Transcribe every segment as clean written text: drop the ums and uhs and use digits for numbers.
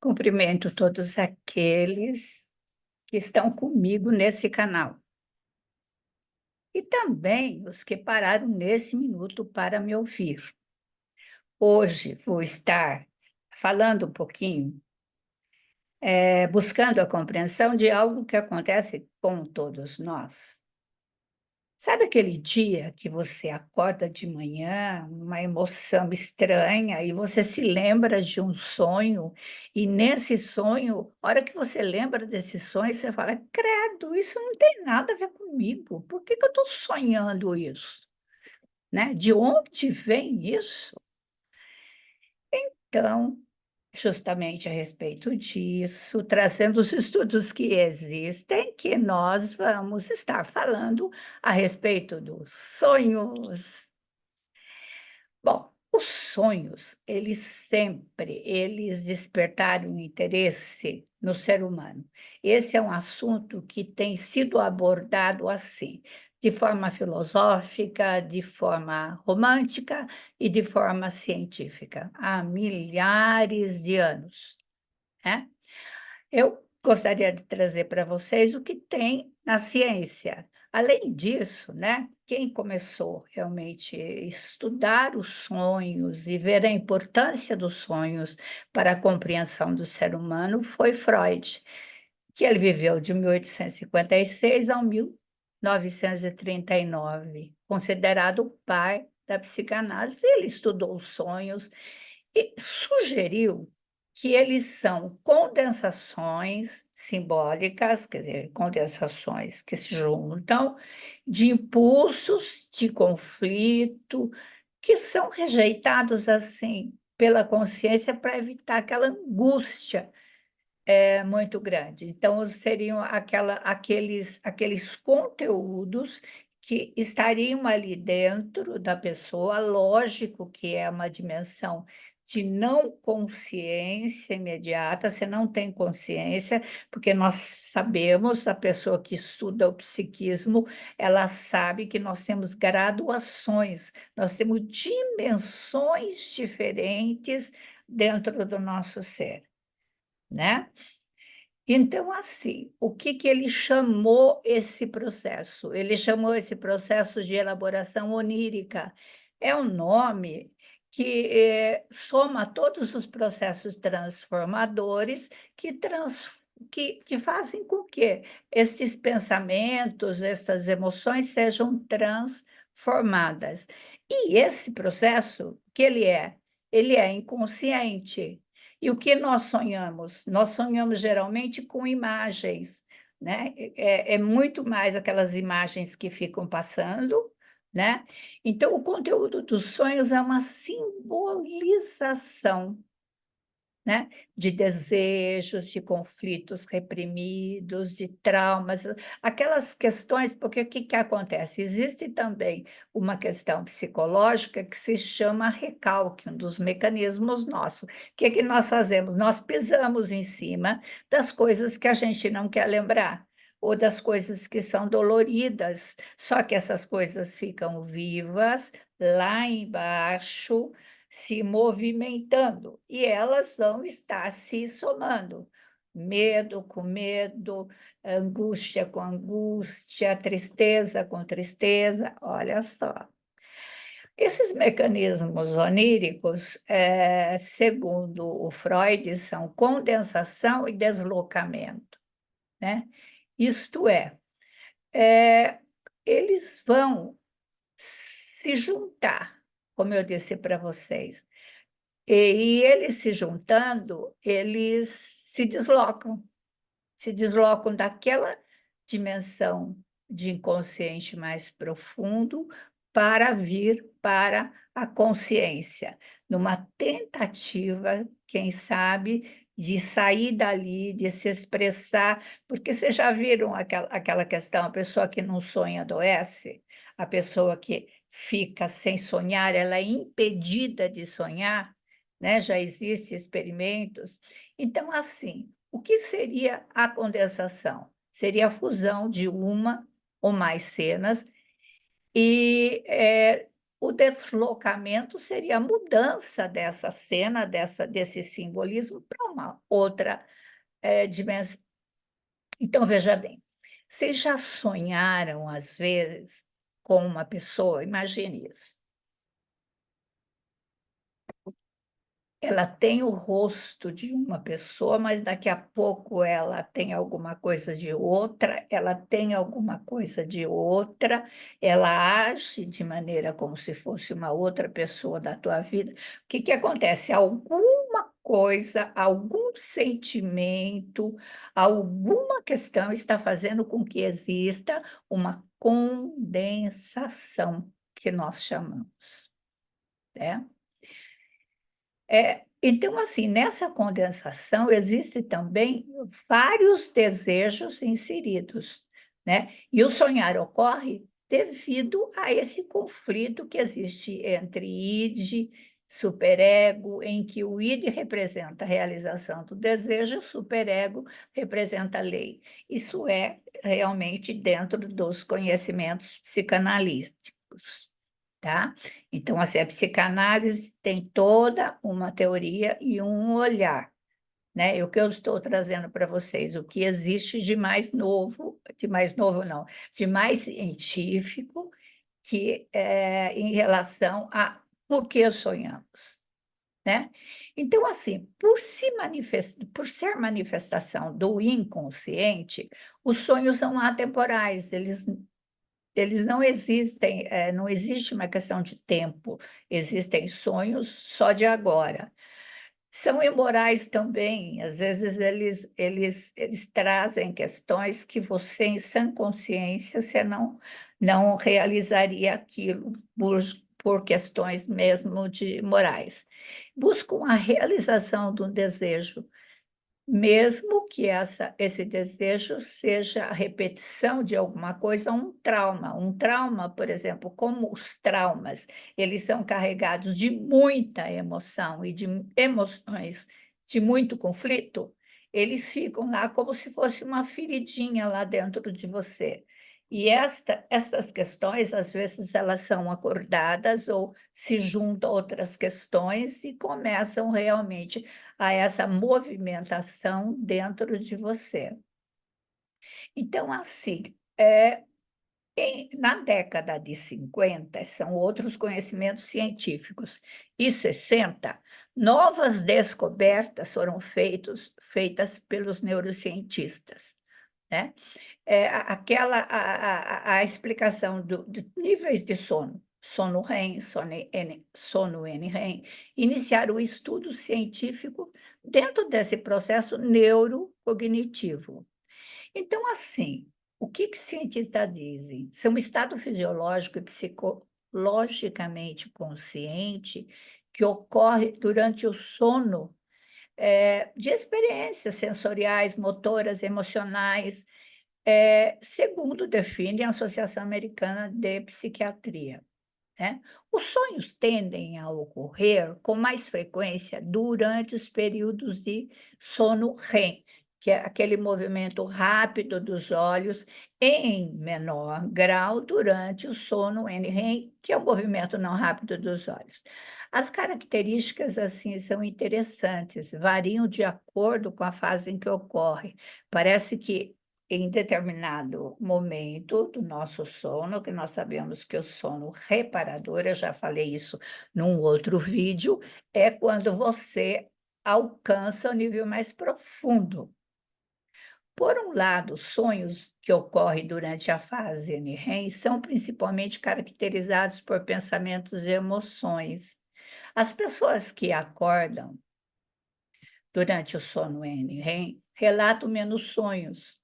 Cumprimento todos aqueles que estão comigo nesse canal. E também os que pararam nesse minuto para me ouvir. Hoje vou estar falando um pouquinho, buscando a compreensão de algo que acontece com todos nós. Sabe aquele dia que você acorda de manhã, uma emoção estranha, e você se lembra de um sonho, e nesse sonho, a hora que você lembra desse sonho, você fala: credo, isso não tem nada a ver comigo, por que que eu estou sonhando isso? Né? De onde vem isso? Então, justamente a respeito disso, trazendo os estudos que existem, que nós vamos estar falando a respeito dos sonhos. Bom, os sonhos, eles despertaram um interesse no ser humano. Esse é um assunto que tem sido abordado assim, de forma filosófica, de forma romântica e de forma científica, há milhares de anos, né? Eu gostaria de trazer para vocês o que tem na ciência. Além disso, né, quem começou realmente a estudar os sonhos e ver a importância dos sonhos para a compreensão do ser humano foi Freud, que ele viveu de 1856 a 1939, considerado o pai da psicanálise. Ele estudou os sonhos e sugeriu que eles são condensações simbólicas, quer dizer, condensações que se juntam de impulsos de conflito que são rejeitados assim pela consciência para evitar aquela angústia muito grande. Então, seriam aqueles conteúdos que estariam ali dentro da pessoa, lógico que é uma dimensão de não consciência imediata, você não tem consciência, porque nós sabemos, a pessoa que estuda o psiquismo, ela sabe que nós temos graduações, nós temos dimensões diferentes dentro do nosso ser, né? Então, assim, o que que ele chamou esse processo? Ele chamou esse processo de elaboração onírica. É um nome que soma todos os processos transformadores que fazem com que esses pensamentos, essas emoções sejam transformadas. E esse processo, que ele é? Ele é inconsciente. E o que nós sonhamos? Nós sonhamos geralmente com imagens, né? É muito mais aquelas imagens que ficam passando, né? Então, o conteúdo dos sonhos é uma simbolização, né? De desejos, de conflitos reprimidos, de traumas, aquelas questões, porque o que que acontece? Existe também uma questão psicológica que se chama recalque, um dos mecanismos nossos. O que que nós fazemos? Nós pisamos em cima das coisas que a gente não quer lembrar, ou das coisas que são doloridas, só que essas coisas ficam vivas lá embaixo, se movimentando, e elas vão estar se somando. Medo com medo, angústia com angústia, tristeza com tristeza, olha só. Esses mecanismos oníricos, segundo o Freud, são condensação e deslocamento, né? Isto é, eles vão se juntar, como eu disse para vocês. E eles se juntando, eles se deslocam daquela dimensão de inconsciente mais profundo para vir para a consciência, numa tentativa, quem sabe, de sair dali, de se expressar, porque vocês já viram aquela questão, a pessoa que não sonha adoece, a pessoa que fica sem sonhar, ela é impedida de sonhar, né? Já existem experimentos. Então, assim, o que seria a condensação? Seria a fusão de uma ou mais cenas e o deslocamento seria a mudança dessa cena, desse simbolismo para uma outra, dimensão. Então, veja bem, vocês já sonharam, às vezes, com uma pessoa? Imagine isso. Ela tem o rosto de uma pessoa, mas daqui a pouco ela tem alguma coisa de outra, ela tem alguma coisa de outra, ela age de maneira como se fosse uma outra pessoa da tua vida. O que que acontece? Alguma coisa, algum sentimento, alguma questão está fazendo com que exista uma condensação, que nós chamamos, né? Então, assim, nessa condensação existem também vários desejos inseridos, né? E o sonhar ocorre devido a esse conflito que existe entre id, superego, em que o id representa a realização do desejo, o superego representa a lei. Isso é realmente dentro dos conhecimentos psicanalísticos, tá? Então, assim, a psicanálise tem toda uma teoria e um olhar, né? E o que eu estou trazendo para vocês, o que existe de mais novo não, de mais científico, que é em relação a por que sonhamos, né? Então, assim, por ser manifestação do inconsciente, os sonhos são atemporais, eles não existem, não existe uma questão de tempo, existem sonhos só de agora. São imorais também, às vezes eles trazem questões que você, em sã consciência, você não realizaria aquilo por questões mesmo de morais. Buscam a realização do desejo, mesmo que esse desejo seja a repetição de alguma coisa, um trauma. Um trauma, por exemplo, como os traumas, eles são carregados de muita emoção e de emoções de muito conflito, eles ficam lá como se fosse uma feridinha lá dentro de você. E estas questões, às vezes, elas são acordadas ou se juntam a outras questões e começam realmente a essa movimentação dentro de você. Então, assim, na década de 50, são outros conhecimentos científicos, e 60, novas descobertas foram feitas pelos neurocientistas, né? A explicação de níveis de sono, sono REM, sono NREM, iniciaram o estudo científico dentro desse processo neurocognitivo. Então, assim, o que que cientistas dizem? São um estado fisiológico e psicologicamente consciente que ocorre durante o sono, de experiências sensoriais, motoras, emocionais, segundo define a Associação Americana de Psiquiatria, né? Os sonhos tendem a ocorrer com mais frequência durante os períodos de sono REM, que é aquele movimento rápido dos olhos, em menor grau durante o sono NREM, que é o movimento não rápido dos olhos. As características, assim, são interessantes, variam de acordo com a fase em que ocorre. Parece que em determinado momento do nosso sono, que nós sabemos que o sono reparador, eu já falei isso num outro vídeo, é quando você alcança o nível mais profundo. Por um lado, sonhos que ocorrem durante a fase NREM são principalmente caracterizados por pensamentos e emoções. As pessoas que acordam durante o sono NREM relatam menos sonhos,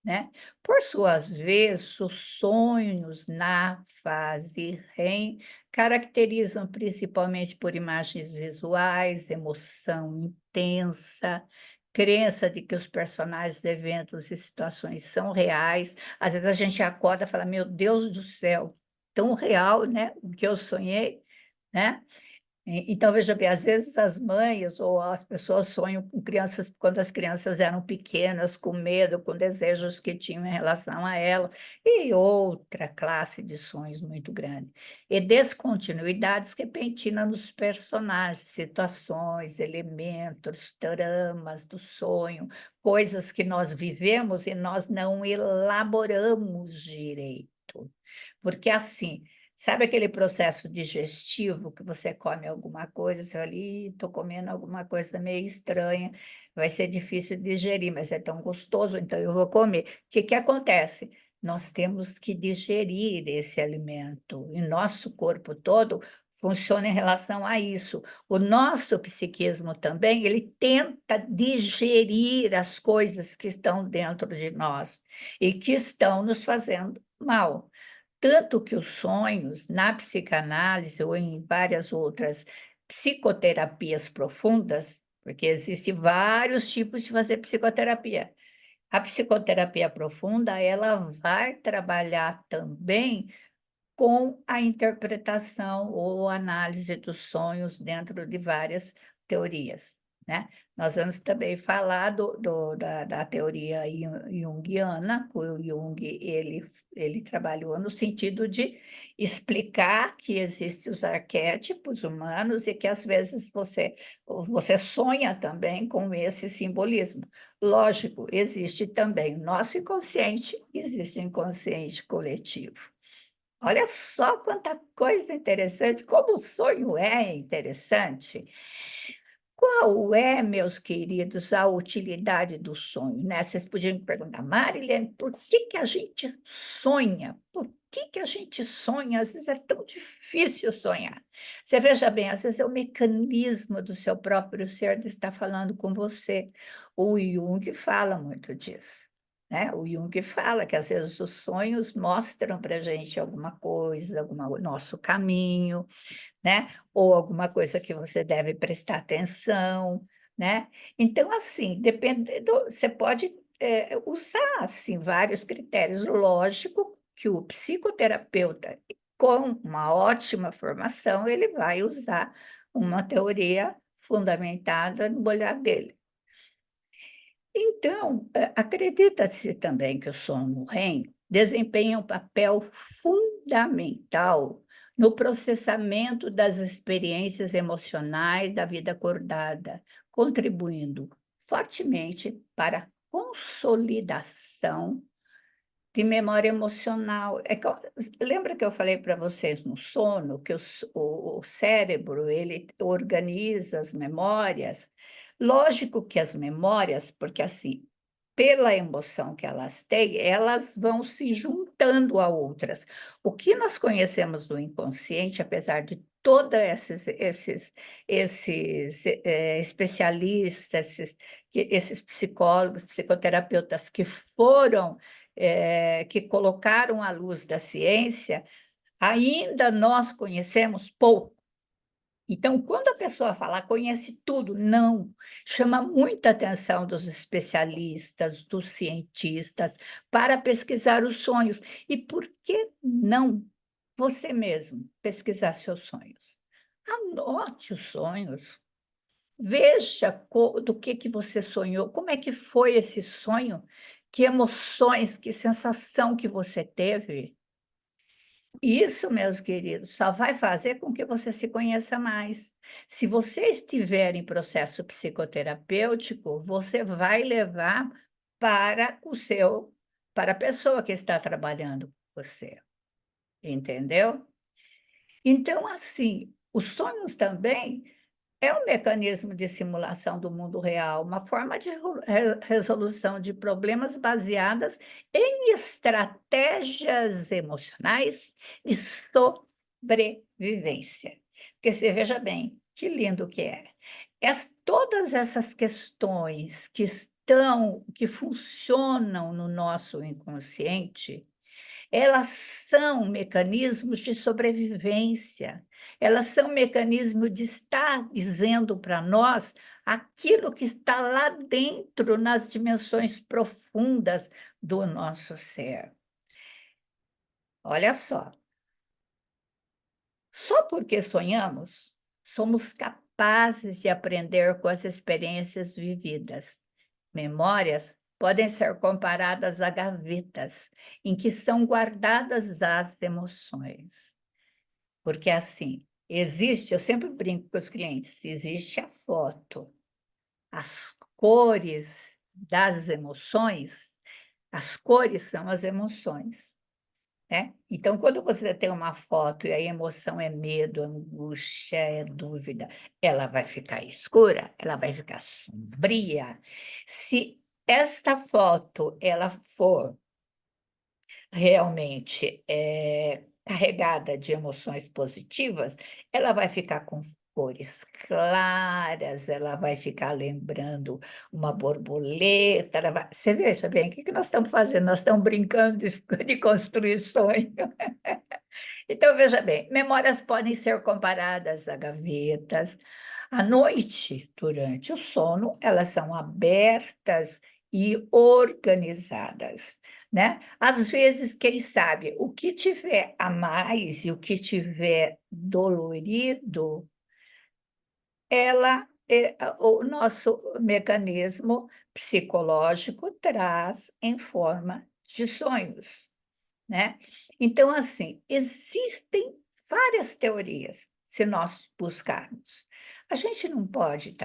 né? Por suas vezes, os sonhos na fase REM caracterizam principalmente por imagens visuais, emoção intensa, crença de que os personagens, eventos e situações são reais. Às vezes a gente acorda e fala: meu Deus do céu, tão real, né? O que eu sonhei, né? Então, veja bem, às vezes as mães ou as pessoas sonham com crianças quando as crianças eram pequenas, com medo, com desejos que tinham em relação a ela, e outra classe de sonhos muito grande. E descontinuidades repentinas nos personagens, situações, elementos, tramas do sonho, coisas que nós vivemos e nós não elaboramos direito. Porque assim, sabe aquele processo digestivo que você come alguma coisa, você ali, estou comendo alguma coisa meio estranha, vai ser difícil digerir, mas é tão gostoso, então eu vou comer. O que que acontece? Nós temos que digerir esse alimento, e nosso corpo todo funciona em relação a isso. O nosso psiquismo também, ele tenta digerir as coisas que estão dentro de nós e que estão nos fazendo mal. Tanto que os sonhos, na psicanálise ou em várias outras psicoterapias profundas, porque existem vários tipos de fazer psicoterapia. A psicoterapia profunda, ela vai trabalhar também com a interpretação ou análise dos sonhos dentro de várias teorias, né. Nós vamos também falar da teoria junguiana, o Jung ele trabalhou no sentido de explicar que existem os arquétipos humanos e que às vezes você sonha também com esse simbolismo. Lógico, existe também o nosso inconsciente, existe o inconsciente coletivo. Olha só quanta coisa interessante, como o sonho é interessante. Qual é, meus queridos, a utilidade do sonho, né? Vocês podiam me perguntar: "Marilene, por que que a gente sonha? Por que que a gente sonha? Às vezes é tão difícil sonhar". Você veja bem, às vezes é o mecanismo do seu próprio ser de estar falando com você. O Jung fala muito disso, né? O Jung fala que às vezes os sonhos mostram para a gente alguma coisa, o nosso caminho, né, ou alguma coisa que você deve prestar atenção, né. Então, assim, dependendo você pode, usar, assim, vários critérios. Lógico que o psicoterapeuta, com uma ótima formação, ele vai usar uma teoria fundamentada no olhar dele. Então, acredita-se também que o sono REM desempenha um papel fundamental no processamento das experiências emocionais da vida acordada, contribuindo fortemente para a consolidação de memória emocional. Lembra que eu falei para vocês no sono que o cérebro, ele organiza as memórias? Lógico que as memórias, porque assim, pela emoção que elas têm, elas vão se juntando a outras. O que nós conhecemos do inconsciente, apesar de todos esses especialistas, esses psicólogos, psicoterapeutas que foram que colocaram à luz da ciência, ainda nós conhecemos pouco. Então, quando a pessoa fala: "Conhece tudo", não, chama muita atenção dos especialistas, dos cientistas, para pesquisar os sonhos. E por que não você mesmo pesquisar seus sonhos? Anote os sonhos, veja do que você sonhou, como é que foi esse sonho, que emoções, que sensação que você teve. Isso, meus queridos, só vai fazer com que você se conheça mais. Se você estiver em processo psicoterapêutico, você vai levar para para a pessoa que está trabalhando com você, entendeu? Então, assim, os sonhos também é um mecanismo de simulação do mundo real, uma forma de resolução de problemas baseadas em estratégias emocionais de sobrevivência. Porque você veja bem, que lindo que é. Todas essas questões que funcionam no nosso inconsciente, elas são mecanismos de sobrevivência, elas são mecanismos de estar dizendo para nós aquilo que está lá dentro, nas dimensões profundas do nosso ser. Olha só porque sonhamos? Somos capazes de aprender com as experiências vividas. Memórias podem ser comparadas a gavetas em que são guardadas as emoções. Porque assim, existe, eu sempre brinco com os clientes, existe a foto, as cores das emoções, as cores são as emoções. Né? Então, quando você tem uma foto e a emoção é medo, angústia, é dúvida, ela vai ficar escura, ela vai ficar sombria. Se esta foto ela for realmente carregada de emoções positivas, ela vai ficar com cores claras, ela vai ficar lembrando uma borboleta, você veja bem, o que que nós estamos fazendo? Nós estamos brincando de construir sonho. Então, veja bem, memórias podem ser comparadas a gavetas. À noite, durante o sono, elas são abertas e organizadas, né? Às vezes, quem sabe, o que tiver a mais e o que tiver dolorido, o nosso mecanismo psicológico traz em forma de sonhos. Né? Então, assim, existem várias teorias, se nós buscarmos. A gente não pode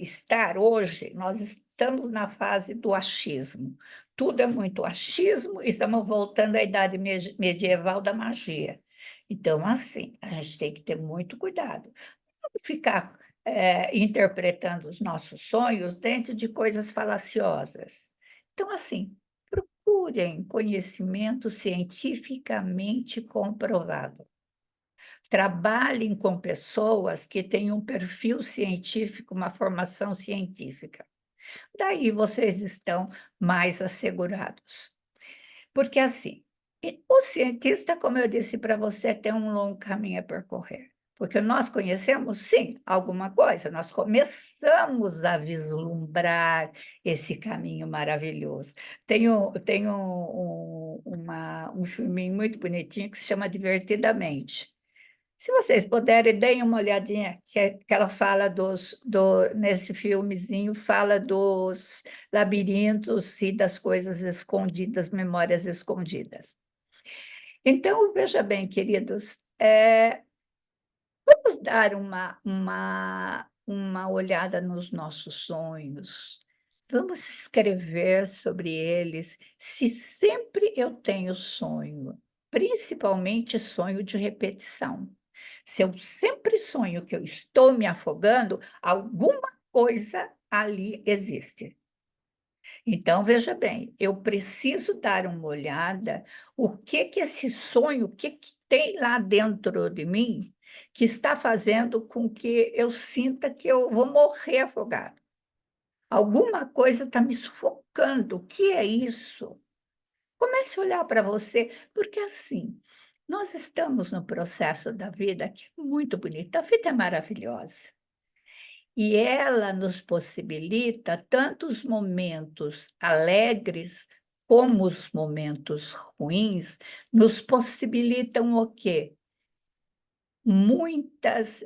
estar hoje, nós estamos na fase do achismo. Tudo é muito achismo e estamos voltando à idade medieval da magia. Então, assim, a gente tem que ter muito cuidado. Não ficar interpretando os nossos sonhos dentro de coisas falaciosas. Então, assim, procurem conhecimento cientificamente comprovado. Trabalhem com pessoas que têm um perfil científico, uma formação científica. Daí vocês estão mais assegurados. Porque assim, o cientista, como eu disse para você, tem um longo caminho a percorrer. Porque nós conhecemos, sim, alguma coisa, nós começamos a vislumbrar esse caminho maravilhoso. Tem um filminho muito bonitinho que se chama Divertidamente. Se vocês puderem, deem uma olhadinha, que ela fala nesse filmezinho, fala dos labirintos e das coisas escondidas, memórias escondidas. Então, veja bem, queridos, vamos dar uma olhada nos nossos sonhos, vamos escrever sobre eles, se sempre eu tenho sonho, principalmente sonho de repetição. Se eu sempre sonho que eu estou me afogando, alguma coisa ali existe. Então, veja bem, eu preciso dar uma olhada, o que que esse sonho, o que que tem lá dentro de mim que está fazendo com que eu sinta que eu vou morrer afogado. Alguma coisa está me sufocando, o que é isso? Comece a olhar para você, porque assim, nós estamos no processo da vida que é muito bonito, a vida é maravilhosa. E ela nos possibilita tantos momentos alegres como os momentos ruins, nos possibilitam o quê? Muitas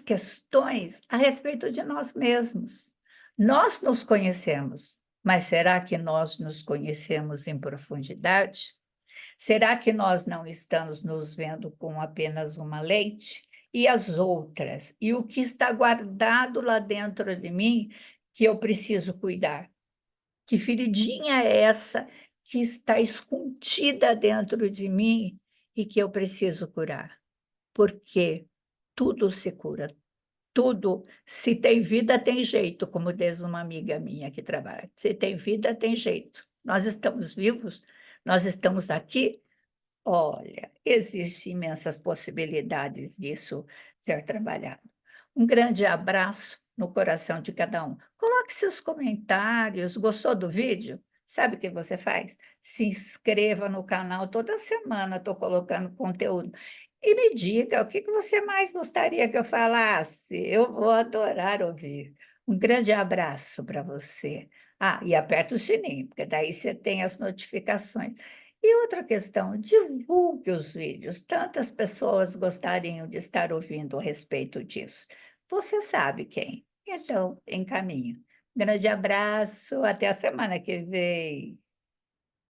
questões a respeito de nós mesmos. Nós nos conhecemos, mas será que nós nos conhecemos em profundidade? Será que nós não estamos nos vendo com apenas uma lente? E as outras? E o que está guardado lá dentro de mim que eu preciso cuidar? Que feridinha é essa que está escondida dentro de mim e que eu preciso curar? Porque tudo se cura, tudo. Se tem vida, tem jeito, como diz uma amiga minha que trabalha. Se tem vida, tem jeito. Nós estamos vivos, nós estamos aqui. Olha, existem imensas possibilidades disso ser trabalhado. Um grande abraço no coração de cada um. Coloque seus comentários. Gostou do vídeo? Sabe o que você faz? Se inscreva no canal. Toda semana estou colocando conteúdo. E me diga o que que você mais gostaria que eu falasse. Eu vou adorar ouvir. Um grande abraço para você. Ah, e aperta o sininho, porque daí você tem as notificações. E outra questão, divulgue os vídeos, tantas pessoas gostariam de estar ouvindo a respeito disso. Você sabe quem, então encaminhe. Grande abraço, até a semana que vem.